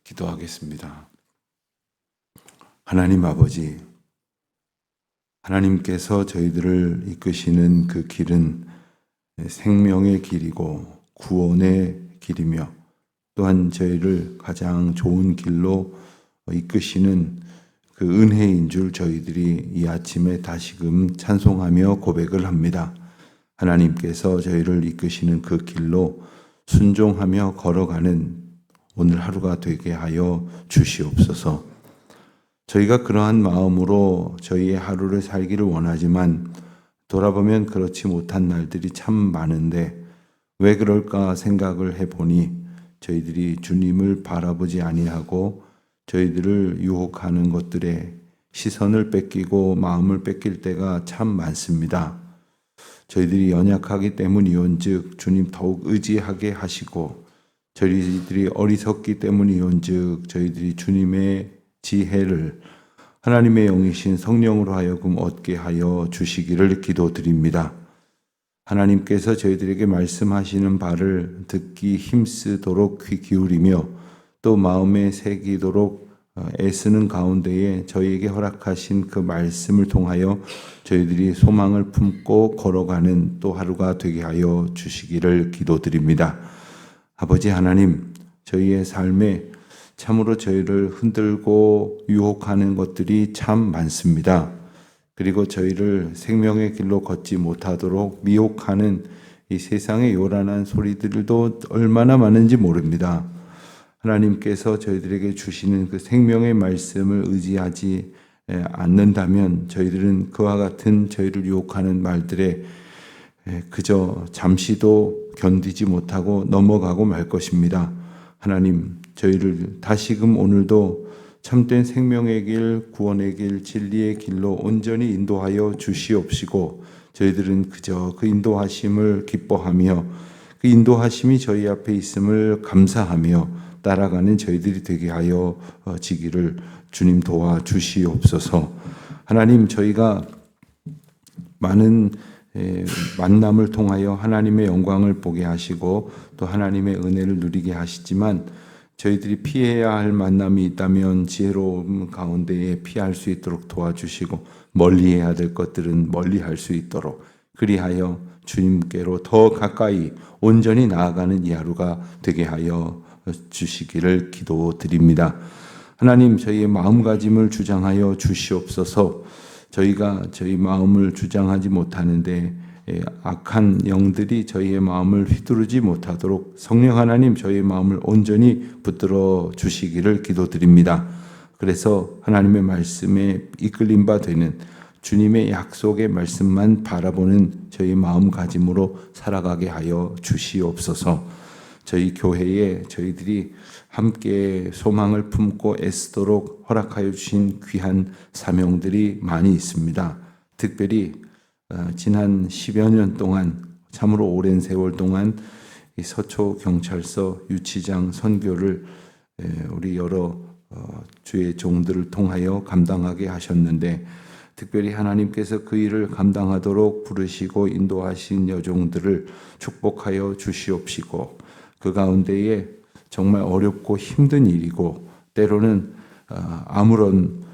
기도하겠습니다. 하나님 아버지, 하나님께서 저희들을 이끄시는 그 길은 생명의 길이고 구원의 길이며 또한 저희를 가장 좋은 길로 이끄시는 그 은혜인 줄 저희들이 이 아침에 다시금 찬송하며 고백을 합니다. 하나님께서 저희를 이끄시는 그 길로 순종하며 걸어가는 오늘 하루가 되게 하여 주시옵소서. 저희가 그러한 마음으로 저희의 하루를 살기를 원하지만 돌아보면 그렇지 못한 날들이 참 많은데 왜 그럴까 생각을 해보니 저희들이 주님을 바라보지 아니하고 저희들을 유혹하는 것들에 시선을 뺏기고 마음을 뺏길 때가 참 많습니다. 저희들이 연약하기 때문이온즉 주님 더욱 의지하게 하시고 저희들이 어리석기 때문이온즉 저희들이 주님의 지혜를 하나님의 영이신 성령으로 하여금 얻게 하여 주시기를 기도드립니다. 하나님께서 저희들에게 말씀하시는 바를 듣기 힘쓰도록 귀 기울이며 또 마음에 새기도록 애쓰는 가운데에 저희에게 허락하신 그 말씀을 통하여 저희들이 소망을 품고 걸어가는 또 하루가 되게 하여 주시기를 기도드립니다. 아버지 하나님, 저희의 삶에 참으로 저희를 흔들고 유혹하는 것들이 참 많습니다. 그리고 저희를 생명의 길로 걷지 못하도록 미혹하는 이 세상의 요란한 소리들도 얼마나 많은지 모릅니다. 하나님께서 저희들에게 주시는 그 생명의 말씀을 의지하지 않는다면 저희들은 그와 같은 저희를 유혹하는 말들에 그저 잠시도 견디지 못하고 넘어가고 말 것입니다. 하나님, 저희를 다시금 오늘도 참된 생명의 길, 구원의 길, 진리의 길로 온전히 인도하여 주시옵시고 저희들은 그저 그 인도하심을 기뻐하며 그 인도하심이 저희 앞에 있음을 감사하며 따라가는 저희들이 되게 하여 지기를 주님 도와 주시옵소서. 하나님, 저희가 많은 만남을 통하여 하나님의 영광을 보게 하시고 또 하나님의 은혜를 누리게 하시지만 저희들이 피해야 할 만남이 있다면 지혜로움 가운데에 피할 수 있도록 도와주시고 멀리해야 될 것들은 멀리할 수 있도록 그리하여 주님께로 더 가까이 온전히 나아가는 이 하루가 되게 하여 주시기를 기도드립니다. 하나님, 저희의 마음가짐을 주장하여 주시옵소서. 저희가 저희 마음을 주장하지 못하는데 악한 영들이 저희의 마음을 휘두르지 못하도록 성령 하나님 저희의 마음을 온전히 붙들어 주시기를 기도드립니다. 그래서 하나님의 말씀에 이끌림 바 되는 주님의 약속의 말씀만 바라보는 저희 마음가짐으로 살아가게 하여 주시옵소서. 저희 교회에 저희들이 함께 소망을 품고 애쓰도록 허락하여 주신 귀한 사명들이 많이 있습니다. 특별히 지난 10여 년 동안 참으로 오랜 세월 동안 이 서초경찰서 유치장 선교를 우리 여러 주의 종들을 통하여 감당하게 하셨는데 특별히 하나님께서 그 일을 감당하도록 부르시고 인도하신 여종들을 축복하여 주시옵시고 그 가운데에 정말 어렵고 힘든 일이고 때로는 아무런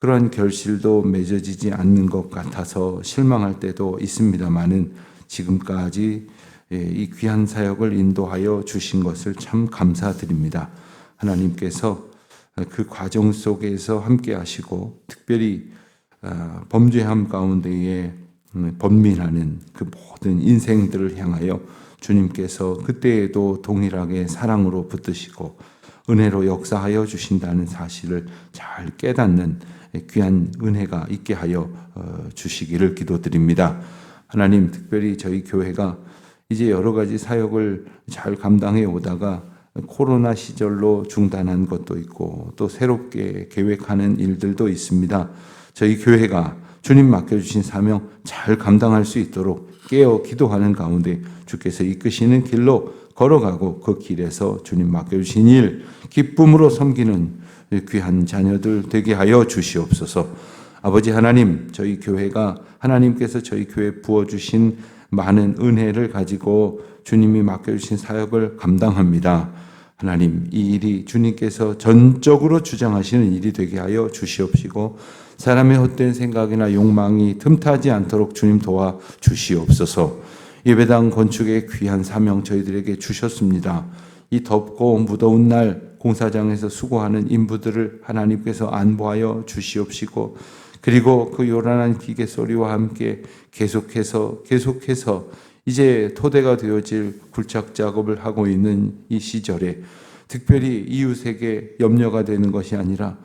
그러한 결실도 맺어지지 않는 것 같아서 실망할 때도 있습니다마는 지금까지 이 귀한 사역을 인도하여 주신 것을 참 감사드립니다. 하나님께서 그 과정 속에서 함께 하시고 특별히 범죄함 가운데에 번민하는 그 모든 인생들을 향하여 주님께서 그때에도 동일하게 사랑으로 붙드시고 은혜로 역사하여 주신다는 사실을 잘 깨닫는 귀한 은혜가 있게 하여 주시기를 기도드립니다. 하나님, 특별히 저희 교회가 이제 여러 가지 사역을 잘 감당해 오다가 코로나 시절로 중단한 것도 있고 또 새롭게 계획하는 일들도 있습니다. 저희 교회가 주님 맡겨주신 사명 잘 감당할 수 있도록 깨어 기도하는 가운데 주께서 이끄시는 길로 걸어가고 그 길에서 주님 맡겨주신 일 기쁨으로 섬기는 귀한 자녀들 되게 하여 주시옵소서. 아버지 하나님, 저희 교회가 하나님께서 저희 교회에 부어주신 많은 은혜를 가지고 주님이 맡겨주신 사역을 감당합니다. 하나님, 이 일이 주님께서 전적으로 주장하시는 일이 되게 하여 주시옵시고 사람의 헛된 생각이나 욕망이 틈타지 않도록 주님 도와 주시옵소서. 예배당 건축의 귀한 사명 저희들에게 주셨습니다. 이 덥고 무더운 날 공사장에서 수고하는 인부들을 하나님께서 안보하여 주시옵시고 그리고 그 요란한 기계 소리와 함께 계속해서 이제 토대가 되어질 굴착 작업을 하고 있는 이 시절에 특별히 이웃에게 염려가 되는 것이 아니라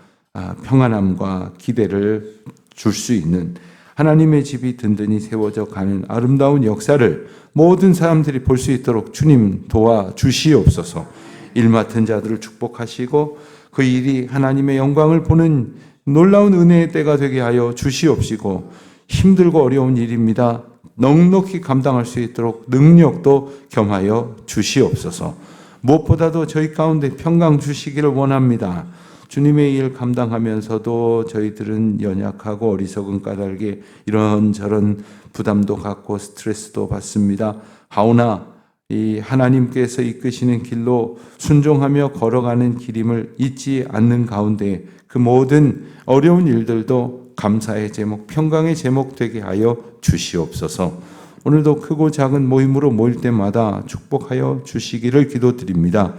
평안함과 기대를 줄 수 있는 하나님의 집이 든든히 세워져 가는 아름다운 역사를 모든 사람들이 볼 수 있도록 주님 도와주시옵소서. 일 맡은 자들을 축복하시고 그 일이 하나님의 영광을 보는 놀라운 은혜의 때가 되게 하여 주시옵시고 힘들고 어려운 일입니다. 넉넉히 감당할 수 있도록 능력도 겸하여 주시옵소서. 무엇보다도 저희 가운데 평강 주시기를 원합니다. 주님의 일 감당하면서도 저희들은 연약하고 어리석은 까닭에 이런저런 부담도 갖고 스트레스도 받습니다. 하오나 이 하나님께서 이끄시는 길로 순종하며 걸어가는 길임을 잊지 않는 가운데 그 모든 어려운 일들도 감사의 제목, 평강의 제목 되게 하여 주시옵소서. 오늘도 크고 작은 모임으로 모일 때마다 축복하여 주시기를 기도드립니다.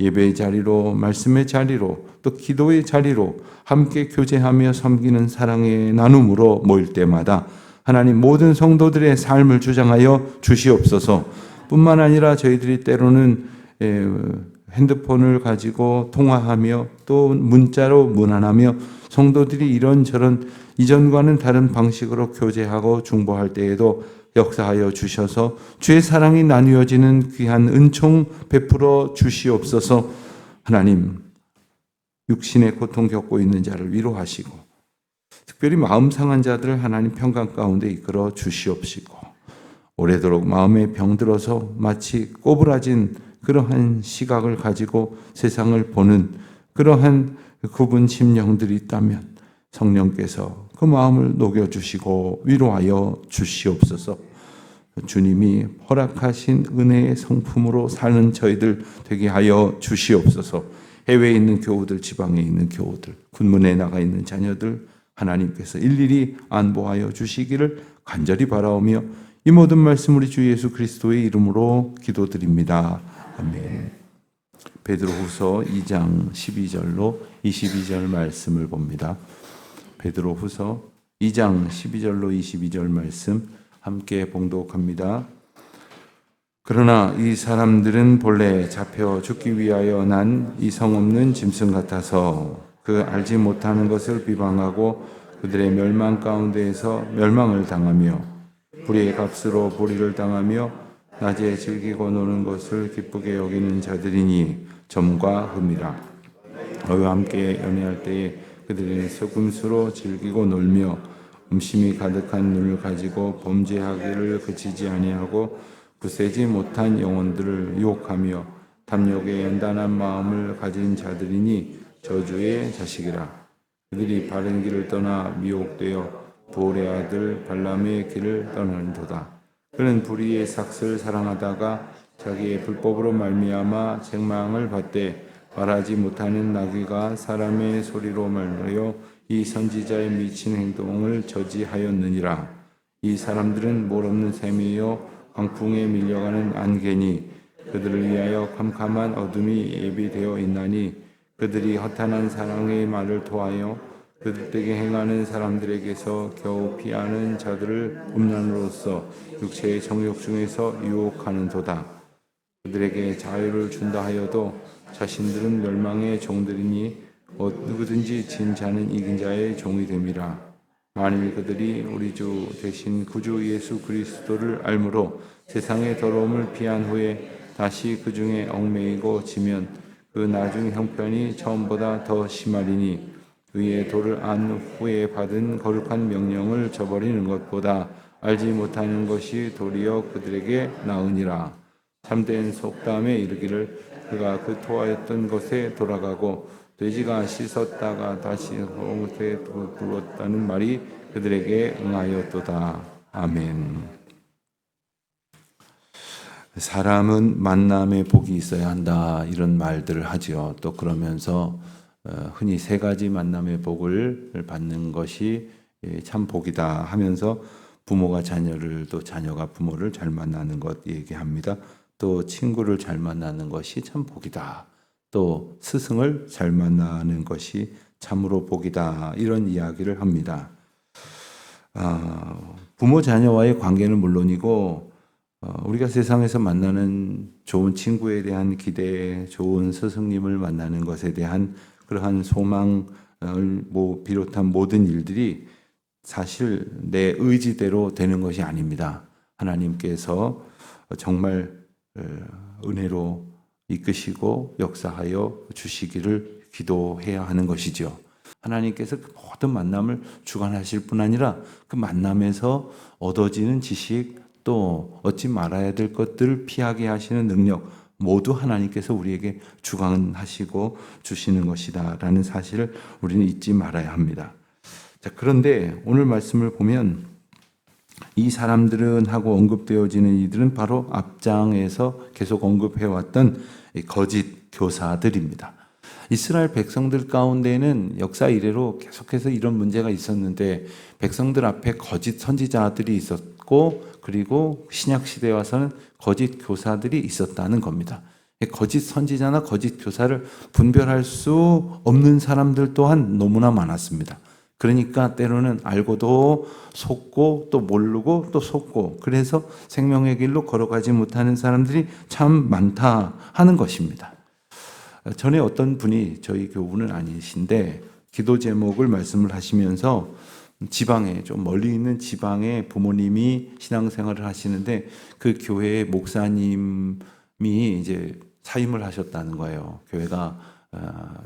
예배의 자리로, 말씀의 자리로, 또 기도의 자리로 함께 교제하며 섬기는 사랑의 나눔으로 모일 때마다 하나님 모든 성도들의 삶을 주장하여 주시옵소서. 뿐만 아니라 저희들이 때로는 핸드폰을 가지고 통화하며 또 문자로 문안하며 성도들이 이런저런 이전과는 다른 방식으로 교제하고 중보할 때에도 역사하여 주셔서 주의 사랑이 나누어지는 귀한 은총 베풀어 주시옵소서. 하나님, 육신의 고통 겪고 있는 자를 위로하시고 특별히 마음 상한 자들을 하나님 평강 가운데 이끌어 주시옵시고 오래도록 마음에 병들어서 마치 꼬부라진 그러한 시각을 가지고 세상을 보는 그러한 굽은 심령들이 있다면 성령께서 그 마음을 녹여주시고 위로하여 주시옵소서. 주님이 허락하신 은혜의 성품으로 사는 저희들 되게 하여 주시옵소서. 해외에 있는 교우들, 지방에 있는 교우들, 군문에 나가 있는 자녀들 하나님께서 일일이 안보하여 주시기를 간절히 바라오며 이 모든 말씀 우리 주 예수 그리스도의 이름으로 기도드립니다. 아멘. 베드로후서 2장 12절로 22절 말씀을 봅니다. 베드로후서 2장 12절로 22절 말씀 함께 봉독합니다. 그러나 이 사람들은 본래 잡혀 죽기 위하여 난 이성 없는 짐승 같아서 그 알지 못하는 것을 비방하고 그들의 멸망 가운데에서 멸망을 당하며 불의의 값으로 불의를 당하며 낮에 즐기고 노는 것을 기쁘게 여기는 자들이니 점과 흠이라. 너희와 함께 연애할 때에 그들이 속임수로 즐기고 놀며 음심이 가득한 눈을 가지고 범죄하기를 그치지 아니하고 굳세지 못한 영혼들을 유혹하며 탐욕에 연단한 마음을 가진 자들이니 저주의 자식이라. 그들이 바른 길을 떠나 미혹되어 부올의 아들 발람의 길을 떠나는도다. 그는 불의의 삭슬을 사랑하다가 자기의 불법으로 말미암아 책망을 받되 말하지 못하는 나귀가 사람의 소리로 말하여 이 선지자의 미친 행동을 저지하였느니라. 이 사람들은 물 없는 샘이요 광풍에 밀려가는 안개니 그들을 위하여 캄캄한 어둠이 예비되어 있나니 그들이 허탄한 사랑의 말을 토하여 그들에게 행하는 사람들에게서 겨우 피하는 자들을 음란으로써 육체의 정욕 중에서 유혹하는도다. 그들에게 자유를 준다 하여도 자신들은 멸망의 종들이니 누구든지 진 자는 이긴 자의 종이 됨이라. 만일 그들이 우리 주 대신 구주 예수 그리스도를 알므로 세상의 더러움을 피한 후에 다시 그 중에 얽매이고 지면 그 나중 형편이 처음보다 더 심하리니 의의 도를 안 후에 받은 거룩한 명령을 저버리는 것보다 알지 못하는 것이 도리어 그들에게 나으니라. 참된 속담에 이르기를 그가 그 토하였던 것에 돌아가고 돼지가 씻었다가 다시 홍수에 두었다는 말이 그들에게 응하였도다. 아멘. 사람은 만남의 복이 있어야 한다 이런 말들을 하지요. 또 그러면서 흔히 세 가지 만남의 복을 받는 것이 참 복이다 하면서 부모가 자녀를 또 자녀가 부모를 잘 만나는 것 얘기합니다. 또 친구를 잘 만나는 것이 참 복이다. 또 스승을 잘 만나는 것이 참으로 복이다. 이런 이야기를 합니다. 부모 자녀와의 관계는 물론이고 우리가 세상에서 만나는 좋은 친구에 대한 기대, 좋은 스승님을 만나는 것에 대한 그러한 소망을 비롯한 모든 일들이 사실 내 의지대로 되는 것이 아닙니다. 하나님께서 정말 은혜로 이끄시고 역사하여 주시기를 기도해야 하는 것이죠. 하나님께서 그 모든 만남을 주관하실 뿐 아니라 그 만남에서 얻어지는 지식, 또 얻지 말아야 될 것들을 피하게 하시는 능력 모두 하나님께서 우리에게 주관하시고 주시는 것이다 라는 사실을 우리는 잊지 말아야 합니다. 자, 그런데 오늘 말씀을 보면 이 사람들은 하고 언급되어지는 이들은 바로 앞장에서 계속 언급해왔던 거짓 교사들입니다. 이스라엘 백성들 가운데는 역사 이래로 계속해서 이런 문제가 있었는데 백성들 앞에 거짓 선지자들이 있었고 그리고 신약 시대에 와서는 거짓 교사들이 있었다는 겁니다. 거짓 선지자나 거짓 교사를 분별할 수 없는 사람들 또한 너무나 많았습니다. 그러니까 때로는 알고도 속고 또 모르고 또 속고 그래서 생명의 길로 걸어가지 못하는 사람들이 참 많다 하는 것입니다. 전에 어떤 분이 저희 교우는 아니신데 기도 제목을 말씀을 하시면서 지방에 좀 멀리 있는 지방에 부모님이 신앙생활을 하시는데 그 교회의 목사님이 이제 사임을 하셨다는 거예요. 교회가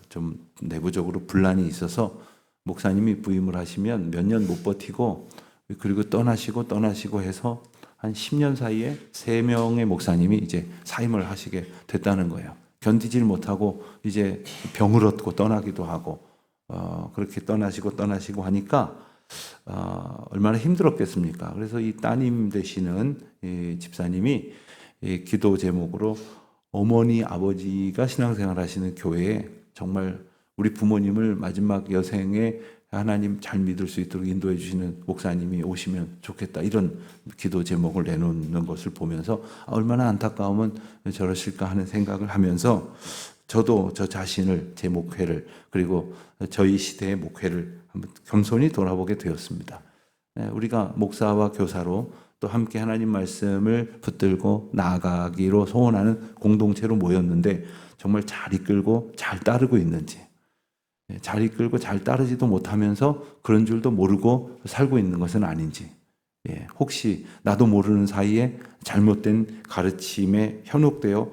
좀 내부적으로 분란이 있어서 목사님이 부임을 하시면 몇 년 못 버티고 그리고 떠나시고 해서 한 10년 사이에 3명의 목사님이 이제 사임을 하시게 됐다는 거예요. 견디질 못하고 이제 병을 얻고 떠나기도 하고 그렇게 떠나시고 하니까 얼마나 힘들었겠습니까? 그래서 이 따님 되시는 이 집사님이 이 기도 제목으로 어머니 아버지가 신앙생활 하시는 교회에 정말 우리 부모님을 마지막 여생에 하나님 잘 믿을 수 있도록 인도해 주시는 목사님이 오시면 좋겠다 이런 기도 제목을 내놓는 것을 보면서 얼마나 안타까우면 저러실까 하는 생각을 하면서 저도 저 자신을 제 목회를 그리고 저희 시대의 목회를 한번 겸손히 돌아보게 되었습니다. 우리가 목사와 교사로 또 함께 하나님 말씀을 붙들고 나아가기로 소원하는 공동체로 모였는데 정말 잘 이끌고 잘 따르고 있는지 잘 이끌고 잘 따르지도 못하면서 그런 줄도 모르고 살고 있는 것은 아닌지 혹시 나도 모르는 사이에 잘못된 가르침에 현혹되어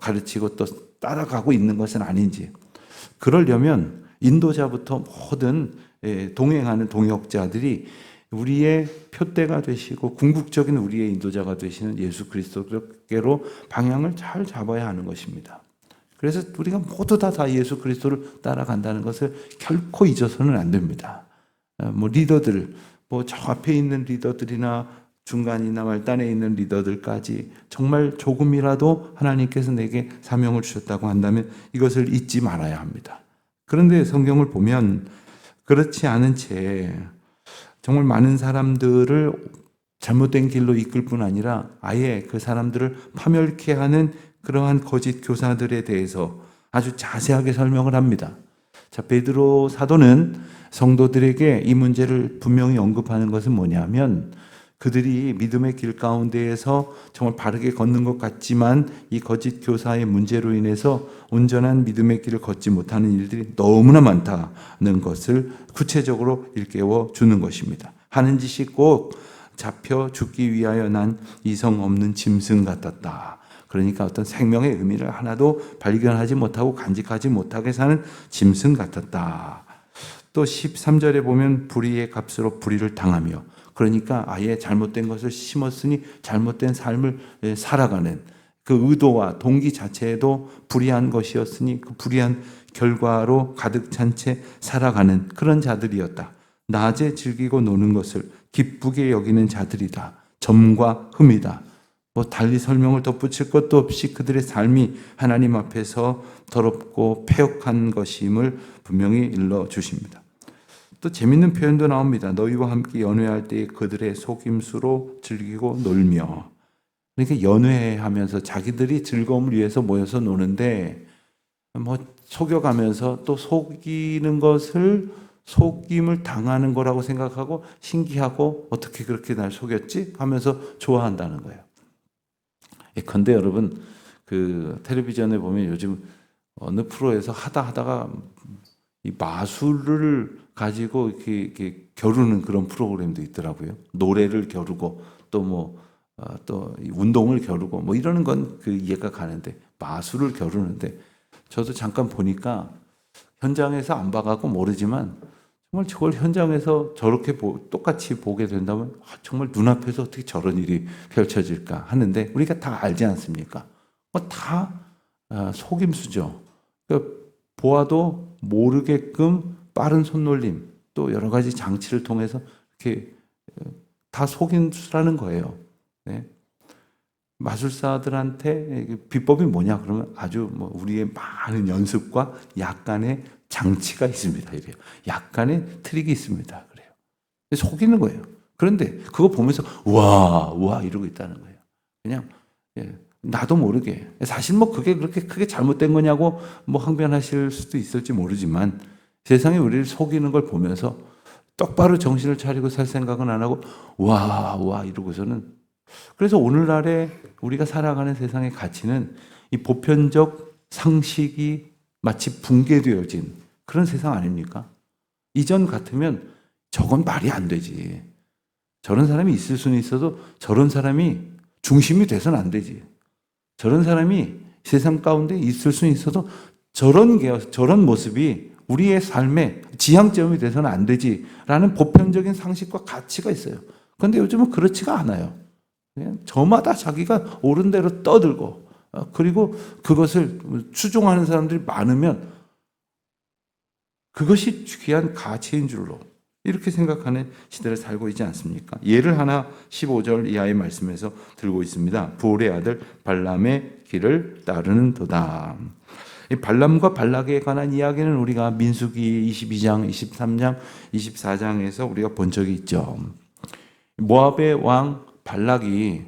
가르치고 또 따라가고 있는 것은 아닌지 그러려면 인도자부터 모든 동행하는 동역자들이 우리의 표대가 되시고 궁극적인 우리의 인도자가 되시는 예수 그리스도께로 방향을 잘 잡아야 하는 것입니다. 그래서 우리가 모두 다 예수 그리스도를 따라간다는 것을 결코 잊어서는 안 됩니다. 리더들, 저 앞에 있는 리더들이나 중간이나 말단에 있는 리더들까지 정말 조금이라도 하나님께서 내게 사명을 주셨다고 한다면 이것을 잊지 말아야 합니다. 그런데 성경을 보면 그렇지 않은 채 정말 많은 사람들을 잘못된 길로 이끌 뿐 아니라 아예 그 사람들을 파멸케 하는 그러한 거짓 교사들에 대해서 아주 자세하게 설명을 합니다. 자, 베드로 사도는 성도들에게 이 문제를 분명히 언급하는 것은 뭐냐면 그들이 믿음의 길 가운데에서 정말 바르게 걷는 것 같지만 이 거짓 교사의 문제로 인해서 온전한 믿음의 길을 걷지 못하는 일들이 너무나 많다는 것을 구체적으로 일깨워 주는 것입니다. 하는 짓이 꼭 잡혀 죽기 위하여 난 이성 없는 짐승 같았다. 그러니까 어떤 생명의 의미를 하나도 발견하지 못하고 간직하지 못하게 사는 짐승 같았다. 또 13절에 보면 불의의 값으로 불의를 당하며 그러니까 아예 잘못된 것을 심었으니 잘못된 삶을 살아가는 그 의도와 동기 자체에도 불의한 것이었으니 그 불의한 결과로 가득 찬 채 살아가는 그런 자들이었다. 낮에 즐기고 노는 것을 기쁘게 여기는 자들이다. 점과 흠이다. 뭐 달리 설명을 덧붙일 것도 없이 그들의 삶이 하나님 앞에서 더럽고 패역한 것임을 분명히 일러 주십니다. 또 재밌는 표현도 나옵니다. 너희와 함께 연회할 때 그들의 속임수로 즐기고 놀며. 그러니까 연회하면서 자기들이 즐거움을 위해서 모여서 노는데 뭐 속여가면서 또 속이는 것을 속임을 당하는 거라고 생각하고 신기하고 어떻게 그렇게 날 속였지? 하면서 좋아한다는 거예요. 예컨대 여러분 그 텔레비전에 보면 요즘 어느 프로에서 하다가 이 마술을 가지고 이렇게 겨루는 그런 프로그램도 있더라고요. 노래를 겨루고 또 운동을 겨루고 뭐 이러는 건 그 이해가 가는데 마술을 겨루는데 저도 잠깐 보니까 현장에서 안 봐갖고 모르지만 정말 저걸 현장에서 저렇게 똑같이 보게 된다면 정말 눈앞에서 어떻게 저런 일이 펼쳐질까 하는데 우리가 다 알지 않습니까? 다 속임수죠. 그러니까 보아도 모르게끔 빠른 손놀림 또 여러 가지 장치를 통해서 이렇게 다 속임수라는 거예요. 네. 마술사들한테 비법이 뭐냐 그러면 아주 우리의 많은 연습과 약간의 장치가 있습니다. 이래요. 약간의 트릭이 있습니다. 그래요. 속이는 거예요. 그런데 그거 보면서 와 이러고 있다는 거예요. 그냥 나도 모르게 사실 그게 그렇게 크게 잘못된 거냐고 항변하실 수도 있을지 모르지만 세상에 우리를 속이는 걸 보면서 똑바로 정신을 차리고 살 생각은 안 하고 와 이러고서는 그래서 오늘날에 우리가 살아가는 세상의 가치는 이 보편적 상식이 마치 붕괴되어진 그런 세상 아닙니까? 이전 같으면 저건 말이 안 되지. 저런 사람이 있을 수는 있어도 저런 사람이 중심이 돼서는 안 되지. 저런 사람이 세상 가운데 있을 수는 있어도 저런 모습이 우리의 삶의 지향점이 돼서는 안 되지라는 보편적인 상식과 가치가 있어요. 그런데 요즘은 그렇지가 않아요. 그냥 저마다 자기가 옳은 대로 떠들고 그리고 그것을 추종하는 사람들이 많으면 그것이 귀한 가치인 줄로 이렇게 생각하는 시대를 살고 있지 않습니까? 예를 하나 15절 이하의 말씀에서 들고 있습니다. 부올의 아들 발람의 길을 따르는도다. 이 발람과 발락에 관한 이야기는 우리가 민수기 22장, 23장, 24장에서 우리가 본 적이 있죠. 모압의 왕 발락이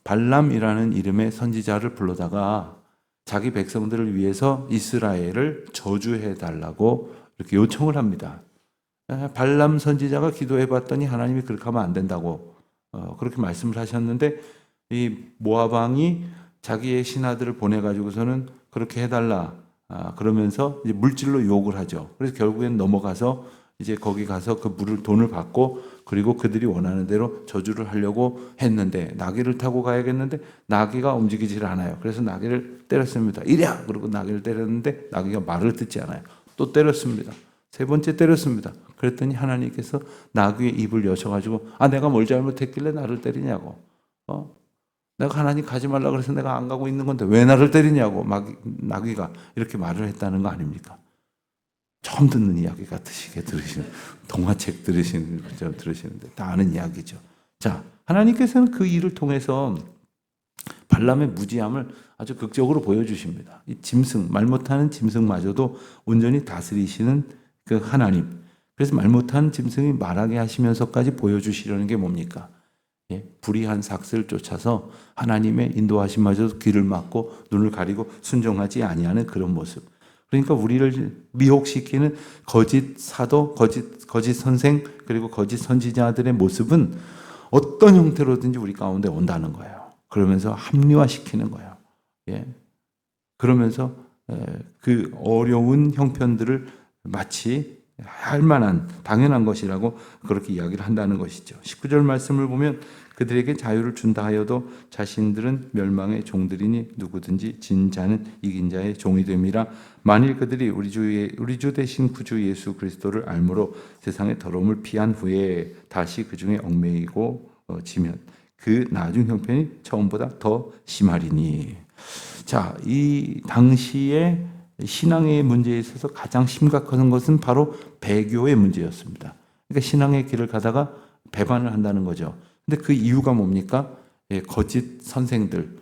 발람이라는 이름의 선지자를 불러다가 자기 백성들을 위해서 이스라엘을 저주해 달라고 이렇게 요청을 합니다. 발람 선지자가 기도해 봤더니 하나님이 그렇게 하면 안 된다고 그렇게 말씀을 하셨는데 이 모압 왕이 자기의 신하들을 보내가지고서는 그렇게 해달라 그러면서 이제 물질로 욕을 하죠. 그래서 결국엔 넘어가서 이제 거기 가서 그 돈을 받고 그리고 그들이 원하는 대로 저주를 하려고 했는데 나귀를 타고 가야겠는데 나귀가 움직이질 않아요. 그래서 나귀를 때렸습니다. 이랴! 그러고 나귀를 때렸는데 나귀가 말을 듣지 않아요. 또 때렸습니다. 세 번째 때렸습니다. 그랬더니 하나님께서 나귀의 입을 여셔가지고 내가 뭘 잘못했길래 나를 때리냐고. 내가 하나님 가지 말라 그래서 내가 안 가고 있는 건데 왜 나를 때리냐고 나귀가 이렇게 말을 했다는 거 아닙니까? 처음 듣는 이야기 같으시게 들으시는 동화책 들으시는데 다 아는 이야기죠. 자, 하나님께서는 그 일을 통해서 발람의 무지함을 아주 극적으로 보여주십니다. 이 짐승, 말 못하는 짐승마저도 온전히 다스리시는 그 하나님. 그래서 말 못하는 짐승이 말하게 하시면서까지 보여주시려는 게 뭡니까? 불의한 삭스를 쫓아서 하나님의 인도하심마저도 귀를 막고 눈을 가리고 순종하지 아니하는 그런 모습. 그러니까 우리를 미혹시키는 거짓 사도, 거짓 선생, 그리고 거짓 선지자들의 모습은 어떤 형태로든지 우리 가운데 온다는 거예요. 그러면서 합리화시키는 거예요. 그러면서 그 어려운 형편들을 마치 할 만한 당연한 것이라고 그렇게 이야기를 한다는 것이죠. 19절 말씀을 보면 그들에게 자유를 준다 하여도 자신들은 멸망의 종들이니 누구든지 진 자는 이긴 자의 종이 됨이라. 만일 그들이 우리 주 대신 구주 예수 그리스도를 알므로 세상의 더러움을 피한 후에 다시 그 중에 얽매이고 지면 그 나중 형편이 처음보다 더 심하리니. 자, 이 당시에 신앙의 문제에 있어서 가장 심각한 것은 바로 배교의 문제였습니다. 그러니까 신앙의 길을 가다가 배반을 한다는 거죠. 근데 그 이유가 뭡니까? 거짓 선생들,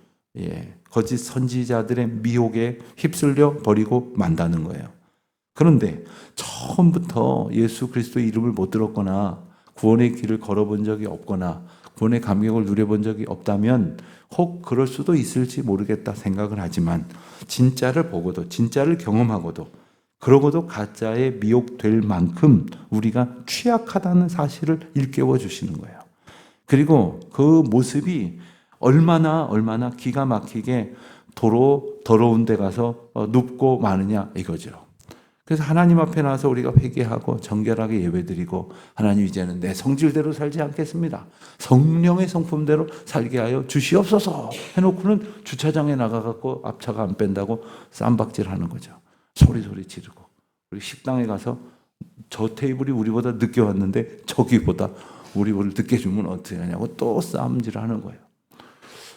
거짓 선지자들의 미혹에 휩쓸려 버리고 만다는 거예요. 그런데 처음부터 예수 그리스도의 이름을 못 들었거나 구원의 길을 걸어본 적이 없거나 구원의 감격을 누려본 적이 없다면 혹 그럴 수도 있을지 모르겠다 생각을 하지만, 진짜를 보고도 진짜를 경험하고도 그러고도 가짜에 미혹될 만큼 우리가 취약하다는 사실을 일깨워 주시는 거예요. 그리고 그 모습이 얼마나 기가 막히게 더러운 데 가서 눕고 마느냐 이거죠. 그래서 하나님 앞에 나와서 우리가 회개하고 정결하게 예배드리고, 하나님 이제는 내 성질대로 살지 않겠습니다, 성령의 성품대로 살게 하여 주시옵소서 해놓고는 주차장에 나가갖고 앞차가 안 뺀다고 쌈박질하는 거죠. 소리 지르고. 우리 식당에 가서 저 테이블이 우리보다 늦게 왔는데 저기보다 우리를 늦게 주면 어떻게 하냐고 또 싸움질하는 거예요.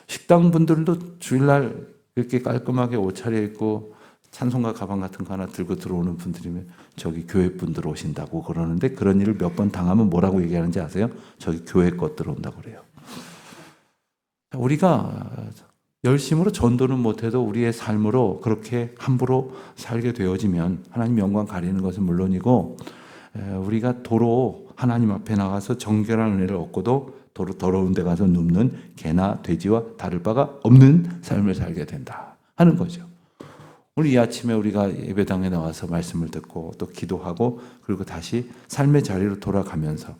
식당 분들도 주일날 이렇게 깔끔하게 옷 차려입고 찬송가 가방 같은 거 하나 들고 들어오는 분들이면 저기 교회 분들 오신다고 그러는데, 그런 일을 몇 번 당하면 뭐라고 얘기하는지 아세요? 저기 교회 것 들어온다고 그래요. 우리가 열심으로 전도는 못해도 우리의 삶으로 그렇게 함부로 살게 되어지면 하나님 영광 가리는 것은 물론이고, 우리가 도로 하나님 앞에 나가서 정결한 은혜를 얻고도 도로 더러운 데 가서 눕는 개나 돼지와 다를 바가 없는 삶을 살게 된다 하는 거죠. 오늘 이 아침에 우리가 예배당에 나와서 말씀을 듣고 또 기도하고 그리고 다시 삶의 자리로 돌아가면서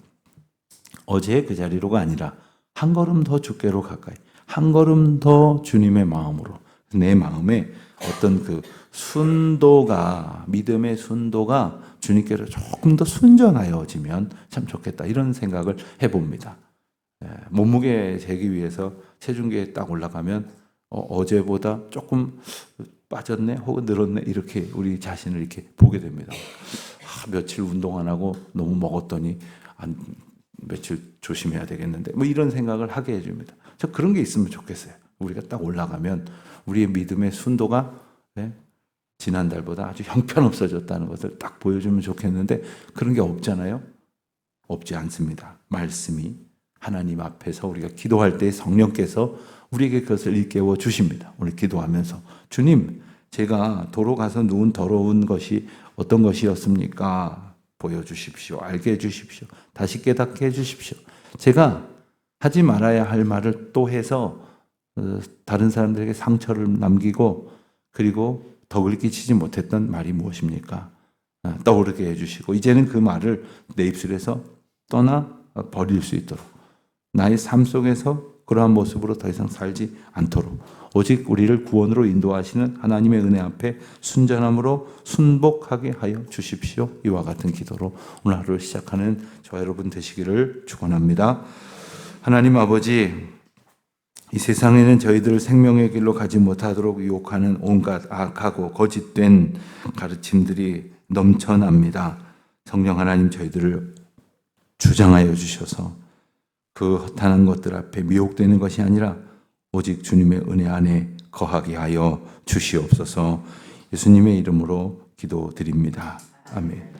어제의 그 자리로가 아니라 한 걸음 더 주께로 가까이, 한 걸음 더 주님의 마음으로, 내 마음에 어떤 그 순도가, 믿음의 순도가 주님께로 조금 더 순전하여지면 참 좋겠다, 이런 생각을 해봅니다. 몸무게 재기 위해서 체중계에 딱 올라가면 어제보다 조금 빠졌네 혹은 늘었네 이렇게 우리 자신을 이렇게 보게 됩니다. 며칠 운동 안 하고 너무 먹었더니 며칠 조심해야 되겠는데 뭐 이런 생각을 하게 해줍니다. 저 그런 게 있으면 좋겠어요. 우리가 딱 올라가면 우리의 믿음의 순도가 지난달보다 아주 형편없어졌다는 것을 딱 보여주면 좋겠는데, 그런 게 없잖아요. 없지 않습니다. 말씀이 하나님 앞에서 우리가 기도할 때 성령께서 우리에게 그것을 일깨워 주십니다. 오늘 기도하면서 주님, 제가 도로 가서 누운 더러운 것이 어떤 것이었습니까? 보여주십시오. 알게 해주십시오. 다시 깨닫게 해주십시오. 제가 하지 말아야 할 말을 또 해서 다른 사람들에게 상처를 남기고 그리고 덕을 끼치지 못했던 말이 무엇입니까? 떠오르게 해주시고 이제는 그 말을 내 입술에서 떠나 버릴 수 있도록, 나의 삶 속에서 그러한 모습으로 더 이상 살지 않도록 오직 우리를 구원으로 인도하시는 하나님의 은혜 앞에 순전함으로 순복하게 하여 주십시오. 이와 같은 기도로 오늘 하루를 시작하는 저와 여러분 되시기를 축원합니다. 하나님 아버지, 이 세상에는 저희들을 생명의 길로 가지 못하도록 유혹하는 온갖 악하고 거짓된 가르침들이 넘쳐납니다. 성령 하나님, 저희들을 주장하여 주셔서 그 허탄한 것들 앞에 미혹되는 것이 아니라 오직 주님의 은혜 안에 거하게 하여 주시옵소서. 예수님의 이름으로 기도드립니다. 아멘.